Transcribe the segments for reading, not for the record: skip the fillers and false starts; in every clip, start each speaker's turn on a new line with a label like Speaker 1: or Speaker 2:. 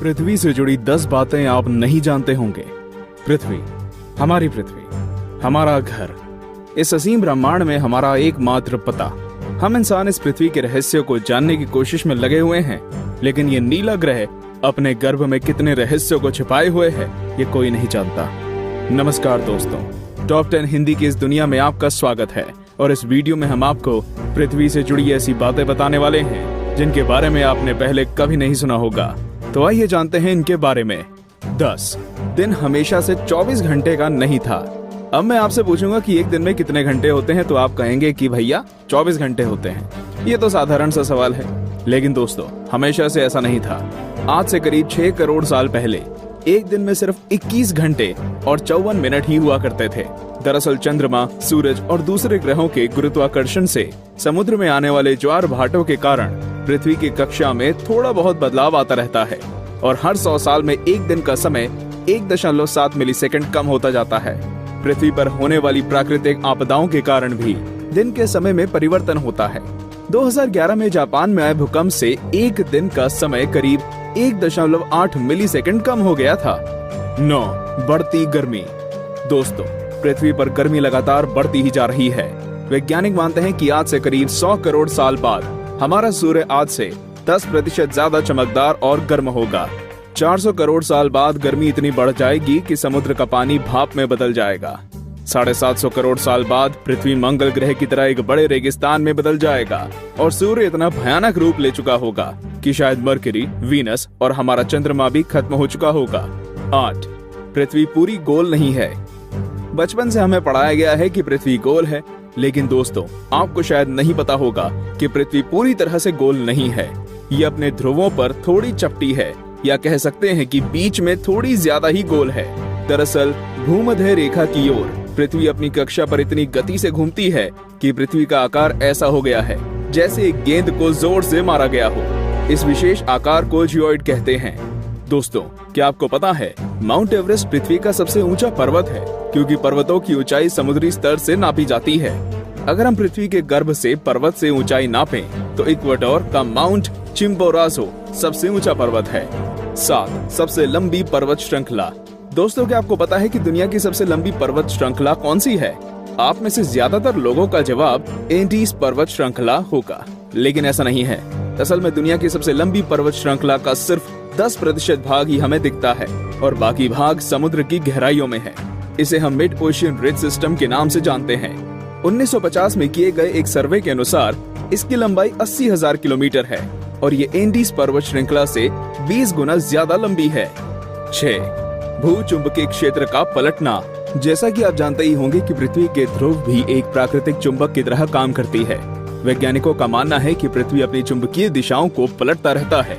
Speaker 1: पृथ्वी से जुड़ी 10 बातें आप नहीं जानते होंगे। पृथ्वी, हमारी पृथ्वी, हमारा घर, इस असीम ब्रह्मांड में हमारा एकमात्र पता। हम इंसान इस पृथ्वी के रहस्य को जानने की कोशिश में लगे हुए हैं, लेकिन ये नीला ग्रह अपने गर्भ में कितने रहस्यों को छिपाए हुए है, ये कोई नहीं जानता। नमस्कार दोस्तों, टॉप 10 हिंदी की इस दुनिया में आपका स्वागत है और इस वीडियो में हम आपको पृथ्वी से जुड़ी ऐसी बातें बताने वाले हैं जिनके बारे में आपने पहले कभी नहीं सुना होगा। तो आइए जानते हैं इनके बारे में। 10 दिन हमेशा से 24 घंटे का नहीं था। अब मैं आपसे पूछूंगा कि एक दिन में कितने घंटे होते हैं, तो आप कहेंगे कि भैया 24 घंटे होते हैं। ये तो साधारण सा सवाल है, लेकिन दोस्तों हमेशा से ऐसा नहीं था। आज से करीब 6 करोड़ साल पहले एक दिन में सिर्फ 21 घंटे और 54 मिनट ही हुआ करते थे। दरअसल चंद्रमा, सूरज और दूसरे ग्रहों के गुरुत्वाकर्षण से समुद्र में आने वाले ज्वार भाटों के कारण पृथ्वी की कक्षा में थोड़ा बहुत बदलाव आता रहता है और हर 100 साल में एक दिन का समय 1.7 मिलीसेकंड कम होता जाता है। पृथ्वी पर होने वाली प्राकृतिक आपदाओं के कारण भी दिन के समय में परिवर्तन होता है। 2011 में जापान में आए भूकंप से एक दिन का समय करीब 1.8 मिलीसेकंड कम हो गया था। 9 बढ़ती गर्मी। दोस्तों, पृथ्वी पर गर्मी लगातार बढ़ती ही जा रही है। वैज्ञानिक मानते हैं कि आज से करीब 100 करोड़ साल बाद हमारा सूर्य आज से 10% ज्यादा चमकदार और गर्म होगा। 400 करोड़ साल बाद गर्मी इतनी बढ़ जाएगी कि समुद्र का पानी भाप में बदल जाएगा। 750 करोड़ साल बाद पृथ्वी मंगल ग्रह की तरह एक बड़े रेगिस्तान में बदल जाएगा और सूर्य इतना भयानक रूप ले चुका होगा कि शायद मरकरी, वीनस और हमारा चंद्रमा भी खत्म हो चुका होगा। 8 पृथ्वी पूरी गोल नहीं है। बचपन से हमें पढ़ाया गया है कि पृथ्वी गोल है, लेकिन दोस्तों आपको शायद नहीं पता होगा कि पृथ्वी पूरी तरह से गोल नहीं है। ये अपने ध्रुवों पर थोड़ी चपटी है, या कह सकते हैं कि बीच में थोड़ी ज्यादा ही गोल है। दरअसल भूमध्य रेखा की ओर पृथ्वी अपनी कक्षा पर इतनी गति से घूमती है कि पृथ्वी का आकार ऐसा हो गया है जैसे एक गेंद को जोर से मारा गया हो। इस विशेष आकार को जियोइड कहते हैं। दोस्तों, क्या आपको पता है माउंट एवरेस्ट पृथ्वी का सबसे ऊंचा पर्वत है, क्योंकि पर्वतों की ऊंचाई समुद्री स्तर से नापी जाती है। अगर हम पृथ्वी के गर्भ से पर्वत से ऊंचाई नापें, तो इक्वाडोर का माउंट चिम्बोराजो सबसे ऊंचा पर्वत है। 7 सबसे लंबी पर्वत श्रृंखला। दोस्तों, क्या आपको पता है कि दुनिया की सबसे लंबी पर्वत श्रृंखला कौन सी है? आप में से ज्यादातर लोगों का जवाब एंडीज पर्वत श्रृंखला होगा, लेकिन ऐसा नहीं है। असल में दुनिया की सबसे लंबी पर्वत श्रृंखला का सिर्फ 10% भाग ही हमें दिखता है और बाकी भाग समुद्र की गहराइयों में है। इसे हम मिड ओशियन रिज सिस्टम के नाम से जानते हैं। 1950 में किए गए एक सर्वे के अनुसार इसकी लंबाई 80,000 किलोमीटर है और ये एंडीज पर्वत श्रृंखला से 20 गुना ज्यादा लंबी है। 6 भूचुंबकीय क्षेत्र का पलटना। जैसा कि आप जानते ही होंगे कि पृथ्वी के ध्रुव भी एक प्राकृतिक चुंबक की तरह काम करती है। वैज्ञानिकों का मानना है कि पृथ्वी अपनी चुंबकीय दिशाओं को पलटता रहता है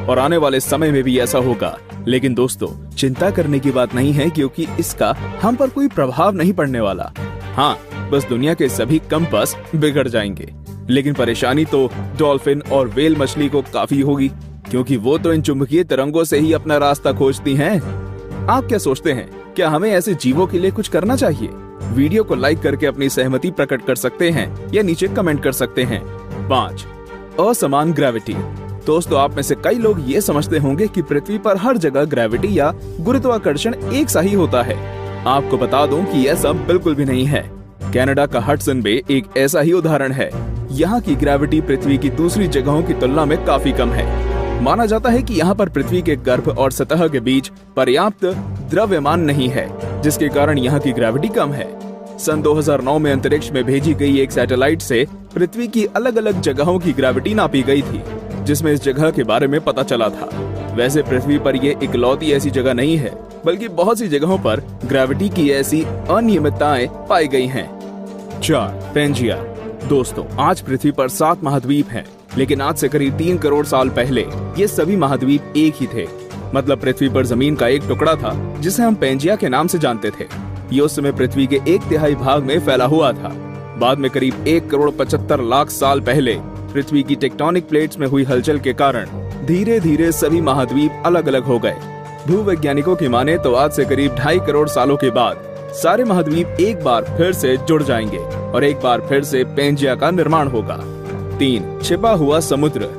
Speaker 1: और आने वाले समय में भी ऐसा होगा। लेकिन दोस्तों, चिंता करने की बात नहीं है, क्योंकि इसका हम पर कोई प्रभाव नहीं पड़ने वाला। हाँ, बस दुनिया के सभी कंपास बिगड़ जाएंगे। लेकिन परेशानी तो डॉल्फिन और व्हेल मछली को काफी होगी, क्योंकि वो तो इन चुंबकीय तरंगों से ही अपना रास्ता खोजती हैं। आप क्या सोचते हैं, क्या हमें ऐसे जीवों के लिए कुछ करना चाहिए? वीडियो को लाइक करके अपनी सहमति प्रकट कर सकते हैं या नीचे कमेंट कर सकते हैं। 5 असमान ग्रेविटी। दोस्तों, आप में से कई लोग ये समझते होंगे कि पृथ्वी पर हर जगह ग्रेविटी या गुरुत्वाकर्षण एक सा ही होता है। आपको बता दूं कि ऐसा बिल्कुल भी नहीं है। कनाडा का हडसन बे एक ऐसा ही उदाहरण है। यहाँ की ग्रेविटी पृथ्वी की दूसरी जगहों की तुलना में काफी कम है। माना जाता है कि यहाँ पर पृथ्वी के गर्भ और सतह के बीच पर्याप्त द्रव्यमान नहीं है, जिसके कारण यहाँ की ग्रेविटी कम है। सन 2009 में अंतरिक्ष में भेजी गई एक सैटेलाइट से पृथ्वी की अलग अलग जगहों की ग्रेविटी नापी गई थी, जिसमें इस जगह के बारे में पता चला था। वैसे पृथ्वी पर ये इकलौती ऐसी जगह नहीं है, बल्कि बहुत सी जगहों पर ग्रेविटी की ऐसी अनियमितताएं पाई गई हैं। 4 पेंजिया। दोस्तों, आज पृथ्वी पर 7 महाद्वीप हैं, लेकिन आज से करीब 3 करोड़ साल पहले ये सभी महाद्वीप एक ही थे। मतलब पृथ्वी पर जमीन का एक टुकड़ा था जिसे हम पेंजिया के नाम से जानते थे। ये उस समय पृथ्वी के 1/3 भाग में फैला हुआ था। बाद में करीब 1 करोड़ 75 लाख साल पहले पृथ्वी की टेक्टोनिक प्लेट्स में हुई हलचल के कारण धीरे धीरे सभी महाद्वीप अलग अलग हो गए। भूवैज्ञानिकों की माने तो आज से करीब 2.5 करोड़ सालों के बाद सारे महाद्वीप एक बार फिर से जुड़ जाएंगे और एक बार फिर से पेंजिया का निर्माण होगा। 3 छिपा हुआ समुद्र।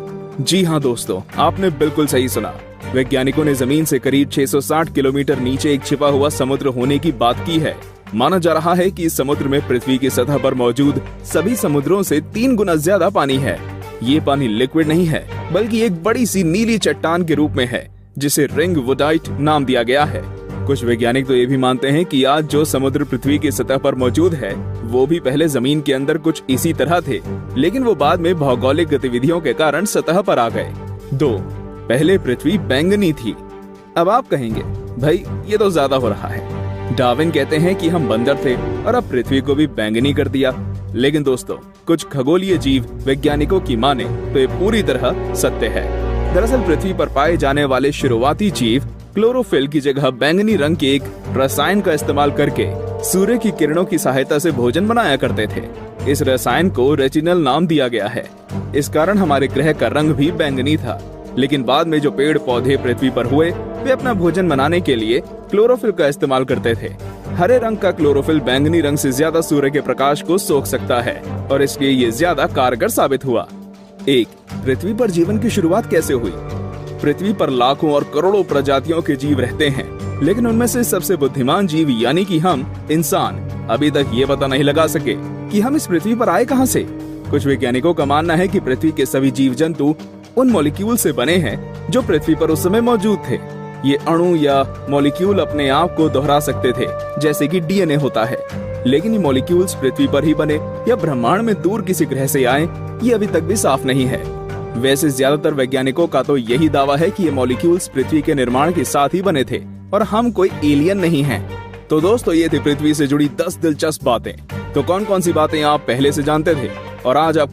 Speaker 1: जी हाँ दोस्तों, आपने बिल्कुल सही सुना। वैज्ञानिकों ने जमीन से करीब 660 किलोमीटर नीचे एक छिपा हुआ समुद्र होने की बात की है। माना जा रहा है कि इस समुद्र में पृथ्वी की सतह पर मौजूद सभी समुद्रों से 3 गुना ज्यादा पानी है। ये पानी लिक्विड नहीं है, बल्कि एक बड़ी सी नीली चट्टान के रूप में है, जिसे रिंग वुडाइट नाम दिया गया है। कुछ वैज्ञानिक तो ये भी मानते हैं कि आज जो समुद्र पृथ्वी की सतह पर मौजूद है, वो भी पहले जमीन के अंदर कुछ इसी तरह थे, लेकिन वो बाद में भौगोलिक गतिविधियों के कारण सतह पर आ गए। 2. पहले पृथ्वी बैंगनी थी। अब आप कहेंगे, भाई ये तो ज्यादा हो रहा है। डार्विन कहते हैं कि हम बंदर थे और अब पृथ्वी को भी बैंगनी कर दिया। लेकिन दोस्तों, कुछ खगोलीय जीव वैज्ञानिकों की माने तो ये पूरी तरह सत्य है। दरअसल पृथ्वी पर पाए जाने वाले शुरुआती जीव क्लोरोफिल की जगह बैंगनी रंग के एक रसायन का इस्तेमाल करके सूर्य की किरणों की सहायता से भोजन बनाया करते थे। इस रसायन को रेटिनल नाम दिया गया है। इस कारण हमारे ग्रह का रंग भी बैंगनी था। लेकिन बाद में जो पेड़ पौधे पृथ्वी पर हुए, वे अपना भोजन बनाने के लिए क्लोरोफिल का इस्तेमाल करते थे। हरे रंग का क्लोरोफिल बैंगनी रंग से ज्यादा सूर्य के प्रकाश को सोख सकता है और इसलिए ये ज्यादा कारगर साबित हुआ। 1. पृथ्वी पर जीवन की शुरुआत कैसे हुई? पृथ्वी पर लाखों और करोड़ों प्रजातियों के जीव रहते हैं, लेकिन उनमें से सबसे बुद्धिमान जीव यानी कि हम इंसान अभी तक ये पता नहीं लगा सके कि हम इस पृथ्वी पर आए कहां से। कुछ वैज्ञानिकों का मानना है कि पृथ्वी के सभी जीव जंतु उन मॉलिक्यूल से बने हैं जो पृथ्वी पर उस समय मौजूद थे। ये अणु या मॉलिक्यूल अपने आप को दोहरा सकते थे, जैसे कि डीएनए होता है। लेकिन ये मॉलिक्यूल्स पृथ्वी पर ही बने या ब्रह्मांड में दूर किसी ग्रह से आए, ये अभी तक भी साफ नहीं है। वैसे ज्यादातर वैज्ञानिकों का तो यही दावा है कि ये मॉलिक्यूल्स पृथ्वी के निर्माण के साथ ही बने थे और हम कोई एलियन नहीं हैं। तो दोस्तों, ये थी पृथ्वी से जुड़ी 10 दिलचस्प बातें। तो कौन कौन सी बातें आप पहले से जानते थे और आज आपको